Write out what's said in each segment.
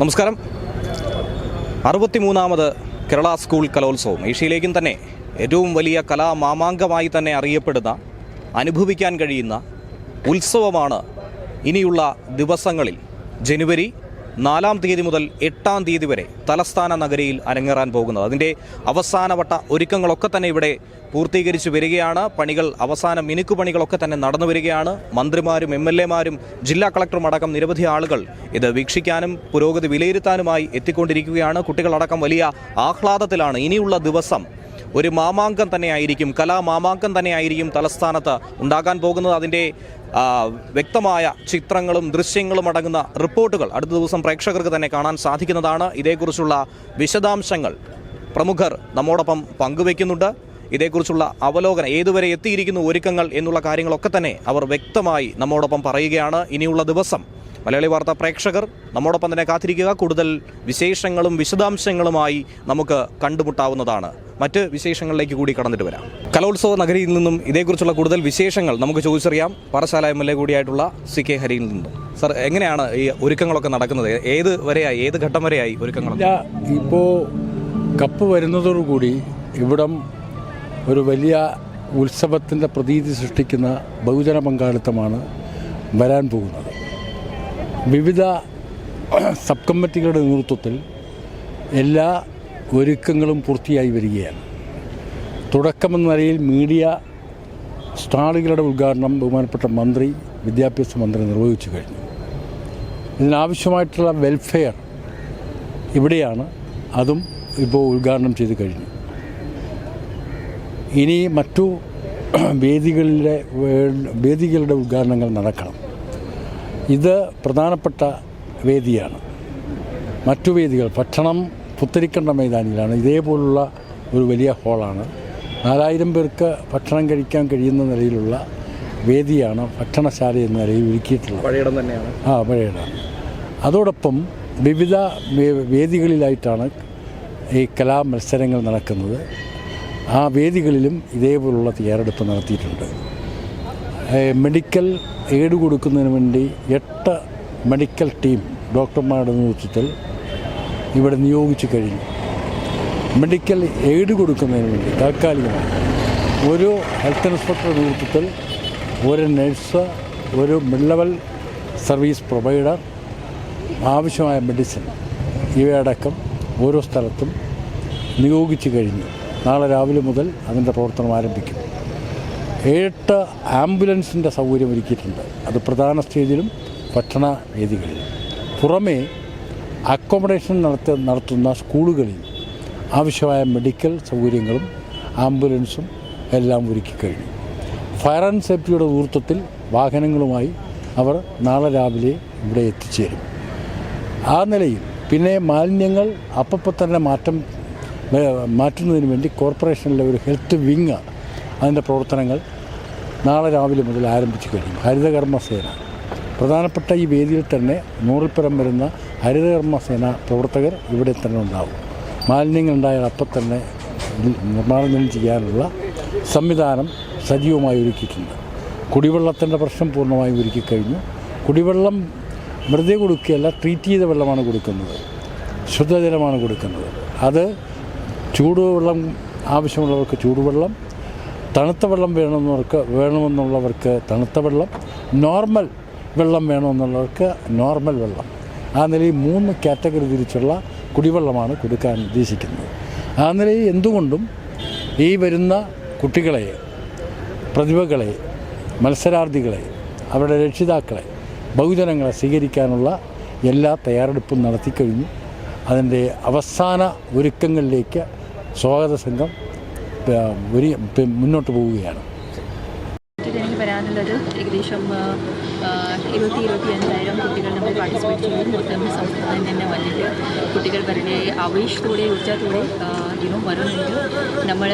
നമസ്കാരം. 63ാമത് കേരള സ്കൂൾ കലോത്സവം ഏഷ്യയിലേക്കും തന്നെ ഏറ്റവും വലിയ കലാമാമാങ്കമായി തന്നെ അറിയപ്പെടുന്ന, അനുഭവിക്കാൻ കഴിയുന്ന ഉത്സവമാണ് ഇനിയുള്ള ദിവസങ്ങളിൽ ജനുവരി 4-ാം തീയതി മുതൽ 8-ാം തീയതി വരെ തലസ്ഥാന നഗരിയിൽ അരങ്ങേറാൻ പോകുന്നത്. അതിൻ്റെ അവസാനവട്ട ഒരുക്കങ്ങളൊക്കെ തന്നെ ഇവിടെ പൂർത്തീകരിച്ചു വരികയാണ്. പണികൾ, അവസാന മിനുക്കുപണികളൊക്കെ തന്നെ നടന്നു വരികയാണ്. മന്ത്രിമാരും MLA-മാരും ജില്ലാ കളക്ടറും അടക്കം നിരവധി ആളുകൾ ഇത് വീക്ഷിക്കാനും പുരോഗതി വിലയിരുത്താനുമായി എത്തിക്കൊണ്ടിരിക്കുകയാണ്. കുട്ടികളടക്കം വലിയ ആഹ്ലാദത്തിലാണ്. ഇനിയുള്ള ദിവസം ഒരു മാമാങ്കം തന്നെയായിരിക്കും, കലാമാമാങ്കം തന്നെയായിരിക്കും തലസ്ഥാനത്ത് ഉണ്ടാകാൻ പോകുന്നത്. അതിൻ്റെ വ്യക്തമായ ചിത്രങ്ങളും ദൃശ്യങ്ങളും അടങ്ങുന്ന റിപ്പോർട്ടുകൾ അടുത്ത ദിവസം പ്രേക്ഷകർക്ക് തന്നെ കാണാൻ സാധിക്കുന്നതാണ്. ഇതേക്കുറിച്ചുള്ള വിശദാംശങ്ങൾ പ്രമുഖർ നമ്മോടൊപ്പം പങ്കുവയ്ക്കുന്നുണ്ട്. ഇതേക്കുറിച്ചുള്ള അവലോകനം, ഏതുവരെ എത്തിയിരിക്കുന്നു ഒരുക്കങ്ങൾ എന്നുള്ള കാര്യങ്ങളൊക്കെ തന്നെ അവർ വ്യക്തമായി നമ്മോടൊപ്പം പറയുകയാണ്. ഇനിയുള്ള ദിവസം മലയാളി വാർത്ത പ്രേക്ഷകർ നമ്മോടൊപ്പം തന്നെ കാത്തിരിക്കുക. കൂടുതൽ വിശേഷങ്ങളും വിശദാംശങ്ങളുമായി നമുക്ക് കണ്ടുമുട്ടാവുന്നതാണ്. മറ്റ് വിശേഷങ്ങളിലേക്ക് കൂടി കടന്നിട്ട് വരാം. കലോത്സവ നഗരിയിൽ നിന്നും ഇതേക്കുറിച്ചുള്ള കൂടുതൽ വിശേഷങ്ങൾ നമുക്ക് ചോദിച്ചറിയാം. പാറശാല MLA കൂടിയായിട്ടുള്ള CK ഹരിയിൽ നിന്നും. സർ, എങ്ങനെയാണ് ഈ ഒരുക്കങ്ങളൊക്കെ നടക്കുന്നത്? ഏത് ഘട്ടം വരെയായി ഒരുക്കങ്ങൾ? ഇപ്പോൾ കപ്പ് വരുന്നതോടുകൂടി ഇവിടം ഒരു വലിയ ഉത്സവത്തിൻ്റെ പ്രതീതി സൃഷ്ടിക്കുന്ന ബഹുജന പങ്കാളിത്തമാണ് വരാൻ പോകുന്നത്. വിവിധ സബ് കമ്മിറ്റികളുടെ നേതൃത്വത്തിൽ എല്ലാ ഒരുക്കങ്ങളും പൂർത്തിയായി വരികയാണ്. തുടക്കമെന്ന നിലയിൽ മീഡിയ സ്റ്റാളുകളുടെ ഉദ്ഘാടനം ബഹുമാനപ്പെട്ട മന്ത്രി, വിദ്യാഭ്യാസ മന്ത്രി നിർവഹിച്ചു കഴിഞ്ഞു. ഇതിനാവശ്യമായിട്ടുള്ള വെൽഫെയർ ഇവിടെയാണ്, അതും ഇപ്പോൾ ഉദ്ഘാടനം ചെയ്ത് കഴിഞ്ഞു. ഇനി മറ്റു വേദികളുടെ ഉദ്ഘാടനങ്ങൾ നടക്കണം. ഇത് പ്രധാനപ്പെട്ട വേദിയാണ്. മറ്റു വേദികൾ ഭക്ഷണം പുത്തരിക്കണ്ട മൈതാനിയിലാണ്. ഇതേപോലുള്ള ഒരു വലിയ ഹാളാണ്. 4000 പേർക്ക് ഭക്ഷണം കഴിക്കാൻ കഴിയുന്ന നിലയിലുള്ള വേദിയാണ് ഭക്ഷണശാല എന്ന നിലയിൽ ഒരുക്കിയിട്ടുള്ളത്. പഴയിടം തന്നെയാണ്. പഴയിടം. അതോടൊപ്പം വിവിധ വേദികളിലായിട്ടാണ് ഈ കലാമത്സരങ്ങൾ നടക്കുന്നത്. ആ വേദികളിലും ഇതേപോലുള്ള തയ്യാറെടുപ്പ് നടത്തിയിട്ടുണ്ട്. മെഡിക്കൽ എയ്ഡ് കൊടുക്കുന്നതിന് വേണ്ടി 8 മെഡിക്കൽ ടീം ഡോക്ടർമാരുടെ നേതൃത്വത്തിൽ ഇവിടെ നിയോഗിച്ചു കഴിഞ്ഞു. മെഡിക്കൽ എയ്ഡ് കൊടുക്കുന്നതിന് വേണ്ടി താൽക്കാലികമായി ഒരു ഹെൽത്ത് ഇൻസ്പെക്ടറുടെ നേതൃത്വത്തിൽ ഒരു നഴ്സ്, ഒരു മിഡ് ലെവൽ സർവീസ് പ്രൊവൈഡർ, ആവശ്യമായ മെഡിസിൻ ഇവയടക്കം ഓരോ സ്ഥലത്തും നിയോഗിച്ചു കഴിഞ്ഞു. നാളെ രാവിലെ മുതൽ അതിൻ്റെ പ്രവർത്തനം ആരംഭിക്കും. 8 ആംബുലൻസിൻ്റെ സൗകര്യം ഒരുക്കിയിട്ടുണ്ട്. അത് പ്രധാന സ്റ്റേജിലും ഭക്ഷണ വേദികളിലും. പുറമേ അക്കോമഡേഷൻ നടത്തുന്ന സ്കൂളുകളിൽ ആവശ്യമായ മെഡിക്കൽ സൗകര്യങ്ങളും ആംബുലൻസും എല്ലാം ഒരുക്കി കഴിഞ്ഞു. ഫയർ ആൻഡ് സേഫ്റ്റിയുടെ നേതൃത്വത്തിൽ വാഹനങ്ങളുമായി അവർ നാളെ രാവിലെ ഇവിടെ എത്തിച്ചേരും. ആ നിലയിൽ പിന്നെ മാലിന്യങ്ങൾ അപ്പം തന്നെ മാറ്റുന്നതിന് വേണ്ടി കോർപ്പറേഷനിലെ ഒരു ഹെൽത്ത് വിങ്, അതിൻ്റെ പ്രവർത്തനങ്ങൾ നാളെ രാവിലെ മുതൽ ആരംഭിച്ചു കഴിയും. ഹരിതകർമ്മസേന പ്രധാനപ്പെട്ട ഈ വേദിയിൽ തന്നെ 100-ൽ വരുന്ന ഹരിതകർമ്മസേന പ്രവർത്തകർ ഇവിടെ തന്നെ ഉണ്ടാവും. മാലിന്യങ്ങളുണ്ടായാൽ അപ്പം തന്നെ നിർമ്മാർജ്ജനം ചെയ്യാനുള്ള സംവിധാനം സജീവമായി ഒരുക്കിയിട്ടുണ്ട്. കുടിവെള്ളത്തിൻ്റെ പ്രശ്നം പൂർണ്ണമായും ഒരുക്കിക്കഴിഞ്ഞു. കുടിവെള്ളം വെറുതെ കൊടുക്കുകയല്ല, ട്രീറ്റ് ചെയ്ത വെള്ളമാണ് കൊടുക്കുന്നത്, ശുദ്ധജലമാണ് കൊടുക്കുന്നത്. അത് ചൂടുവെള്ളം ആവശ്യമുള്ളവർക്ക് ചൂടുവെള്ളം, തണുത്ത വെള്ളം വേണമെന്നുള്ളവർക്ക് തണുത്ത വെള്ളം, നോർമൽ വെള്ളം വേണമെന്നുള്ളവർക്ക് നോർമൽ വെള്ളം. ആ നിലയിൽ 3 കാറ്റഗറി തിരിച്ചുള്ള കുടിവെള്ളമാണ് കൊടുക്കാൻ ഉദ്ദേശിക്കുന്നത്. ആ നിലയിൽ എന്തുകൊണ്ടും ഈ വരുന്ന കുട്ടികളെ, പ്രതിഭകളെ, മത്സരാർത്ഥികളെ, അവരുടെ രക്ഷിതാക്കളെ, ബഹുജനങ്ങളെ സ്വീകരിക്കാനുള്ള എല്ലാ തയ്യാറെടുപ്പും നടത്തിക്കഴിഞ്ഞു. അതിൻ്റെ അവസാന ഒരുക്കങ്ങളിലേക്ക് സ്വാഗത സംഘം മുന്നോട്ട് പോവുകയാണ്. എനിക്ക് പറയാനുള്ളത് ഏകദേശം 25,000 കുട്ടികൾ നമ്മൾ പാർട്ടിസിപ്പേറ്റ് ചെയ്തു. മൊത്തം സംസ്ഥാനം തന്നെ വന്നിട്ട് കുട്ടികൾ വളരെ ആവേശത്തോടെ ഊർജ്ജത്തോടെ വരുന്നുണ്ട്. നമ്മൾ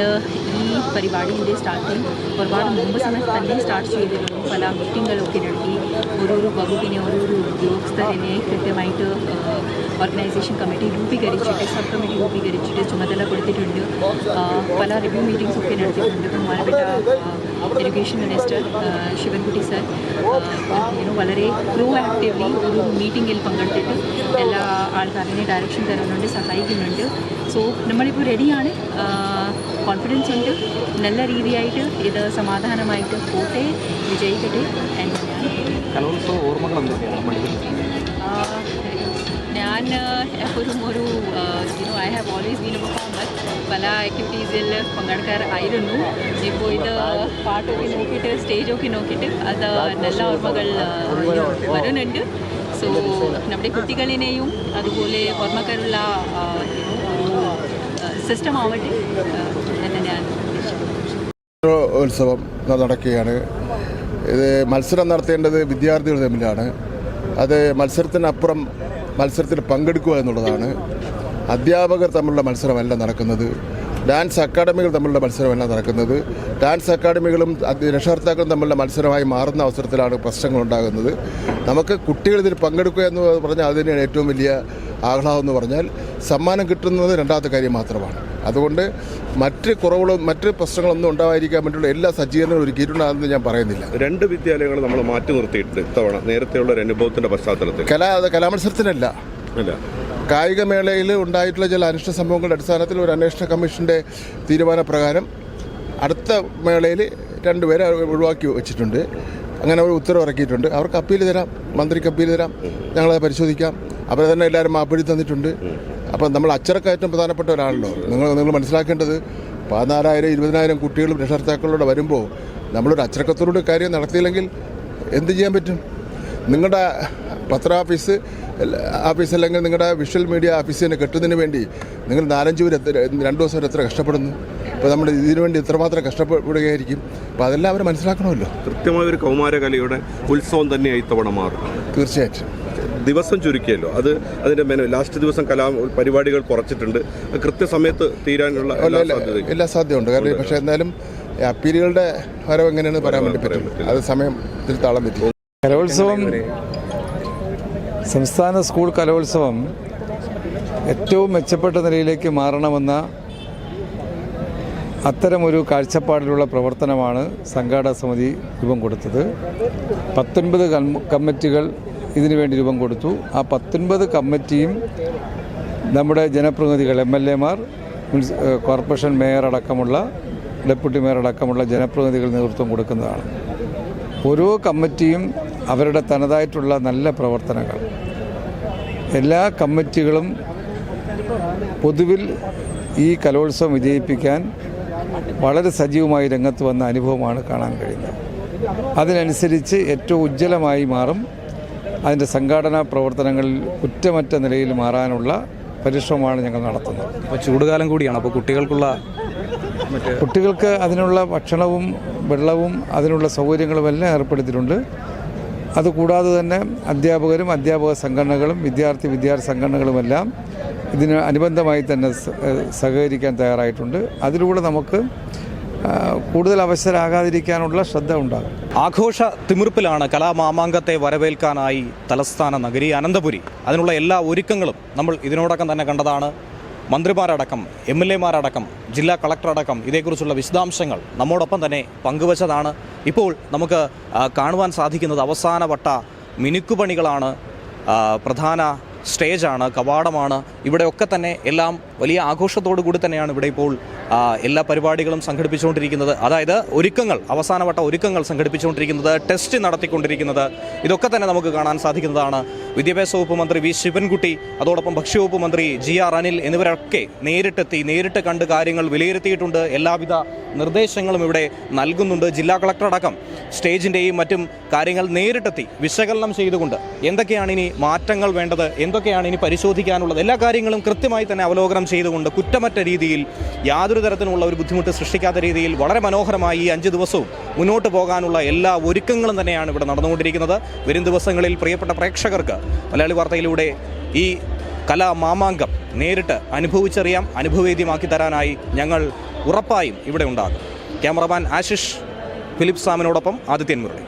ഈ പരിപാടിയുടെ സ്റ്റാർട്ടിങ് ഒരുപാട് മുമ്പ് സമയത്ത് തന്നെ സ്റ്റാർട്ട് ചെയ്തിരുന്നു. പല മീറ്റിങ്ങുകളൊക്കെ നടത്തി ഓരോരോ വകുപ്പിനെ ഓരോരോ ഉദ്യോഗസ്ഥരെ കൃത്യമായിട്ട് ഓർഗനൈസേഷൻ കമ്മിറ്റി രൂപീകരിച്ചിട്ട് സബ് കമ്മിറ്റി രൂപീകരിച്ചിട്ട് ചുമതല കൊടുത്തിട്ടുണ്ട്. പല റിവ്യൂ മീറ്റിംഗ്സ് ഒക്കെ നടത്തിയിട്ടുണ്ട്. ബഹുമാനപ്പെട്ട എഡ്യൂക്കേഷൻ മിനിസ്റ്റർ ശിവൻകുട്ടി സർ വളരെ പ്രോ ആക്റ്റീവ്ലി ഒരു മീറ്റിങ്ങിൽ പങ്കെടുത്തിട്ട് എല്ലാ ആൾക്കാരിനെ ഡയറക്ഷൻ തരുന്നുണ്ട്, സഹായിക്കുന്നുണ്ട്. സോ നമ്മളിപ്പോൾ റെഡിയാണ്, കോൺഫിഡൻസ് ഉണ്ട്. നല്ല രീതിയായിട്ട് ഇത് സമാധാനമായിട്ട് പോട്ടെ, വിജയിക്കട്ടെ എന്ന് കലോത്സവ ഓർമ്മകൾ ഞാൻ എപ്പോഴും ഒരു I have always been A performer. പല ആക്ടിവിറ്റീസിൽ പങ്കെടുക്കാറായിരുന്നു. ഇപ്പോൾ ഇത് പാട്ടൊക്കെ നോക്കിയിട്ട് സ്റ്റേജൊക്കെ നോക്കിയിട്ട് അത് നല്ല ഓർമ്മകൾ വരുന്നുണ്ട്. സോ നമ്മുടെ കുട്ടികളിനെയും അതുപോലെ ഓർമ്മക്കാരുള്ള ഒരു സിസ്റ്റം ആവട്ടെ എന്ന് ഞാൻ ഉദ്ദേശിക്കുന്നു. ഉത്സവം നടക്കുകയാണ്. ഇത് മത്സരം നടത്തേണ്ടത് വിദ്യാർത്ഥികൾ തമ്മിലാണ്. അത് മത്സരത്തിനപ്പുറം മത്സരത്തിൽ പങ്കെടുക്കുക എന്നുള്ളതാണ്. അധ്യാപകർ തമ്മിലുള്ള മത്സരമല്ല നടക്കുന്നത്, ഡാൻസ് അക്കാഡമികൾ തമ്മിലുള്ള മത്സരമല്ല നടക്കുന്നത്. ഡാൻസ് അക്കാഡമികളും രക്ഷകർത്താക്കളും തമ്മിലുള്ള മത്സരമായി മാറുന്ന അവസരത്തിലാണ് പ്രശ്നങ്ങൾ ഉണ്ടാകുന്നത്. നമുക്ക് കുട്ടികൾ ഇതിൽ പങ്കെടുക്കുക എന്ന് പറഞ്ഞാൽ അതിനാണ് ഏറ്റവും വലിയ ആഹ്ലാദം എന്ന് പറഞ്ഞാൽ സമ്മാനം കിട്ടുന്നത് രണ്ടാമത്തെ കാര്യം മാത്രമാണ്. അതുകൊണ്ട് മറ്റ് കുറവുകളും മറ്റ് പ്രശ്നങ്ങളൊന്നും ഉണ്ടാവാതിരിക്കാൻ വേണ്ടിയുള്ള എല്ലാ സജ്ജീകരണങ്ങളും ഒരുക്കിയിട്ടുണ്ടെന്ന് ഞാൻ പറയുന്നില്ല. 2 വിദ്യാലയങ്ങൾ നമ്മൾ മാറ്റി നിർത്തിയിട്ടുണ്ട് ഇത്തവണ, നേരത്തെയുള്ള ഒരു അനുഭവത്തിന്റെ പശ്ചാത്തലത്തിൽ. കലാമത്സരത്തിനല്ല, കായികമേളയിൽ ഉണ്ടായിട്ടുള്ള ചില അനിഷ്ട സംഭവങ്ങളുടെ അടിസ്ഥാനത്തിൽ ഒരു അന്വേഷണ കമ്മീഷൻ്റെ തീരുമാനപ്രകാരം അടുത്ത മേളയിൽ 2 പേരെ ഒഴിവാക്കി വെച്ചിട്ടുണ്ട്. അങ്ങനെ ഒരു ഉത്തരവ് ഇറക്കിയിട്ടുണ്ട്. അവർക്ക് അപ്പീൽ തരാം, മന്ത്രിക്ക് അപ്പീൽ തരാം, ഞങ്ങളത് പരിശോധിക്കാം. അവരെ തന്നെ എല്ലാവരും മാപ്പിടി തന്നിട്ടുണ്ട്. അപ്പം നമ്മൾ അച്ചടക്കം ഏറ്റവും പ്രധാനപ്പെട്ടവരാണല്ലോ. നിങ്ങൾ മനസ്സിലാക്കേണ്ടത് 14,000 20,000 കുട്ടികളും രക്ഷകർത്താക്കളോട് വരുമ്പോൾ നമ്മളൊരു അച്ചടക്കത്തോടുകൂടി കാര്യം നടത്തിയില്ലെങ്കിൽ എന്ത് ചെയ്യാൻ പറ്റും? നിങ്ങളുടെ പത്ര ഓഫീസ് അല്ലെങ്കിൽ നിങ്ങളുടെ വിഷ്വൽ മീഡിയ ഓഫീസിനെ കെട്ടുന്നതിന് വേണ്ടി നിങ്ങൾ 4-5 പേര് 2 ദിവസം വരെ എത്ര കഷ്ടപ്പെടുന്നു. അപ്പോൾ നമ്മൾ ഇതിനു വേണ്ടി എത്രമാത്രം കഷ്ടപ്പെടുകയായിരിക്കും. അപ്പോൾ അതെല്ലാം അവർ മനസ്സിലാക്കണമല്ലോ. കൃത്യമായ ഒരു കൗമാരകലയുടെ ഉത്സവം തന്നെയായി ഇത്തവണ മാറും. തീർച്ചയായിട്ടും ദിവസം ചുരുക്കിയല്ലോ, അതിൻ്റെ ലാസ്റ്റ് ദിവസം പരിപാടികൾ കുറച്ചിട്ടുണ്ട്. കൃത്യസമയത്ത് തീരാനുള്ള എല്ലാ സാധ്യതയുണ്ട്. കാരണം പക്ഷേ എന്നാലും അപ്പീലുകളുടെ വരവ് എങ്ങനെയാണെന്ന് പറയാൻ വേണ്ടി പറ്റും. അത് സമയത്തിൽ താളം പറ്റും. കലോത്സവം, സംസ്ഥാന സ്കൂൾ കലോത്സവം ഏറ്റവും മെച്ചപ്പെട്ട നിലയിലേക്ക് മാറണമെന്ന അത്തരമൊരു കാഴ്ചപ്പാടിലുള്ള പ്രവർത്തനമാണ് സംഘാടക സമിതി രൂപം കൊടുത്തത്. 19 കമ്മിറ്റികൾ ഇതിനു വേണ്ടി രൂപം കൊടുത്തു. ആ 19 കമ്മിറ്റിയും നമ്മുടെ ജനപ്രതിനിധികൾ, MLA-മാർ, കോർപ്പറേഷൻ മേയർ അടക്കമുള്ള, ഡെപ്യൂട്ടി മേയർ അടക്കമുള്ള ജനപ്രതിനിധികൾ നേതൃത്വം കൊടുക്കുന്നതാണ്. ഓരോ കമ്മിറ്റിയും അവരുടെ തനതായിട്ടുള്ള നല്ല പ്രവർത്തനങ്ങൾ, എല്ലാ കമ്മിറ്റികളും പൊതുവിൽ ഈ കലോത്സവം വിജയിപ്പിക്കാൻ വളരെ സജീവമായി രംഗത്ത് വന്ന അനുഭവമാണ് കാണാൻ കഴിയുന്നത്. അതിനനുസരിച്ച് ഏറ്റവും ഉജ്ജ്വലമായി മാറും. അതിൻ്റെ സംഘാടനാ പ്രവർത്തനങ്ങളിൽ കുറ്റമറ്റ നിലയിൽ മാറാനുള്ള പരിശ്രമമാണ് ഞങ്ങൾ നടത്തുന്നത്. അപ്പോൾ ചൂടുകാലം കൂടിയാണ്. അപ്പോൾ കുട്ടികൾക്ക് അതിനുള്ള ഭക്ഷണവും വെള്ളവും അതിനുള്ള സൗകര്യങ്ങളും എല്ലാം ഏർപ്പെടുത്തിയിട്ടുണ്ട്. അതുകൂടാതെ തന്നെ അധ്യാപകരും അധ്യാപക സംഘടനകളും വിദ്യാർത്ഥി സംഘടനകളുമെല്ലാം ഇതിന് അനുബന്ധമായി തന്നെ സഹകരിക്കാൻ തയ്യാറായിട്ടുണ്ട്. അതിലൂടെ നമുക്ക് കൂടുതൽ അവസരമാകാതിരിക്കാനുള്ള ശ്രദ്ധ ഉണ്ടാകും. ആഘോഷ തിമിർപ്പിലാണ് കലാമാമാങ്കത്തെ വരവേൽക്കാനായി തലസ്ഥാന നഗരി അനന്തപുരി. അതിനുള്ള എല്ലാ ഒരുക്കങ്ങളും നമ്മൾ ഇതിനോടകം തന്നെ കണ്ടതാണ്. മന്ത്രിമാരടക്കം, MLA-മാരടക്കം, ജില്ലാ കളക്ടറടക്കം ഇതേക്കുറിച്ചുള്ള വിശദാംശങ്ങൾ നമ്മോടൊപ്പം തന്നെ പങ്കുവച്ചതാണ്. ഇപ്പോൾ നമുക്ക് കാണുവാൻ സാധിക്കുന്നത് അവസാനവട്ട മിനുക്കുപണികളാണ്, പ്രധാന സ്റ്റേജാണ്, കവാടമാണ്. ഇവിടെയൊക്കെ തന്നെ എല്ലാം വലിയ ആഘോഷത്തോടു കൂടി തന്നെയാണ് ഇവിടെ ഇപ്പോൾ എല്ലാ പരിപാടികളും സംഘടിപ്പിച്ചുകൊണ്ടിരിക്കുന്നത്. അതായത് അവസാനവട്ട ഒരുക്കങ്ങൾ സംഘടിപ്പിച്ചുകൊണ്ടിരിക്കുന്നത്, ടെസ്റ്റ് നടത്തിക്കൊണ്ടിരിക്കുന്നത്. ഇതൊക്കെ തന്നെ നമുക്ക് കാണാൻ സാധിക്കുന്നതാണ്. വിദ്യാഭ്യാസ വകുപ്പ് മന്ത്രി വി ശിവൻകുട്ടി, അതോടൊപ്പം ഭക്ഷ്യവകുപ്പ് മന്ത്രി GR അനിൽ എന്നിവരൊക്കെ നേരിട്ട് കണ്ട് കാര്യങ്ങൾ വിലയിരുത്തിയിട്ടുണ്ട്. എല്ലാവിധ നിർദ്ദേശങ്ങളും ഇവിടെ നൽകുന്നുണ്ട്. ജില്ലാ കളക്ടർ അടക്കം സ്റ്റേജിൻ്റെയും മറ്റും കാര്യങ്ങൾ നേരിട്ടെത്തി വിശകലനം ചെയ്തുകൊണ്ട് എന്തൊക്കെയാണ് ഇനി മാറ്റങ്ങൾ വേണ്ടത്, എന്തൊക്കെയാണ് ഇനി പരിശോധിക്കാനുള്ളത്, എല്ലാ കാര്യങ്ങളും കൃത്യമായി തന്നെ അവലോകനം ചെയ്തുകൊണ്ട് കുറ്റമറ്റ രീതിയിൽ യാതൊരു തരത്തിലുള്ള ഒരു ബുദ്ധിമുട്ട് സൃഷ്ടിക്കാത്ത രീതിയിൽ വളരെ മനോഹരമായി ഈ 5 ദിവസവും മുന്നോട്ട് പോകാനുള്ള എല്ലാ ഒരുക്കങ്ങളും തന്നെയാണ് ഇവിടെ നടന്നുകൊണ്ടിരിക്കുന്നത്. വരും ദിവസങ്ങളിൽ പ്രിയപ്പെട്ട പ്രേക്ഷകർക്ക് മലയാളി വാർത്തയിലൂടെ ഈ കലാമാമാങ്കം നേരിട്ട് അനുഭവിച്ചറിയാം, അനുഭവവേദ്യമാക്കി തരാനായി ഞങ്ങൾ ഉറപ്പായും ഇവിടെ ഉണ്ടാകും. ക്യാമറമാൻ ആശിഷ് ഫിലിപ്പ് സാമിനോടൊപ്പം ആദിത്യൻ മുരളി.